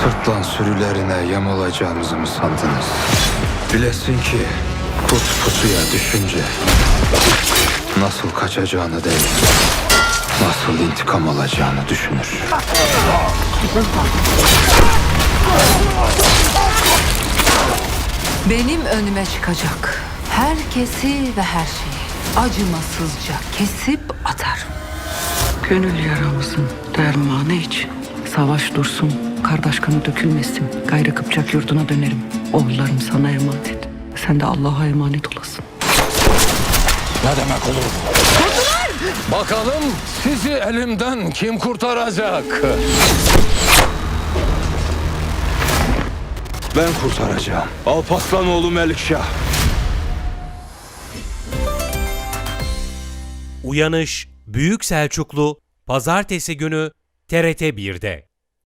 Sırtlan sürülerine yem olacağımızı mı sandınız? Bilesin ki kurt pusuya düşünce nasıl kaçacağını değil, nasıl intikam alacağını düşünür. Benim önüme çıkacak herkesi ve her şeyi acımasızca kesip atarım. Gönül yaramızın dermanı için savaş dursun, kardeş kanı dökülmesin. Gayrı Kıpçak yurduna dönerim. Oğullarım sana emanet. Sen de Allah'a emanet olasın. Ne demek olur bu? Bakalım sizi elimden kim kurtaracak? Ben kurtaracağım. Alpaslanoğlu Melikşah. Uyanış Büyük Selçuklu Pazartesi günü TRT 1'de.